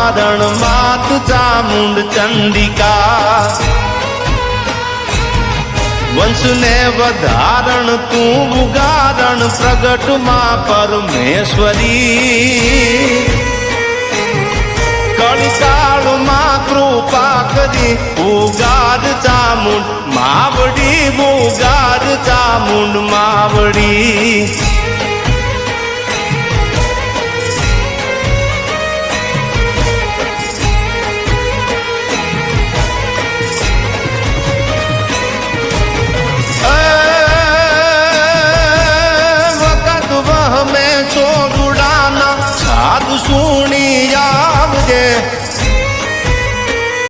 मारण मात चामुंड चंडिका वंश ने वधारण तू उगारण प्रगट मां परमेश्वरी कलिकाल मां कृपा करी उगार चामुंड मावड़ी उगार चामुंड मावड़ी।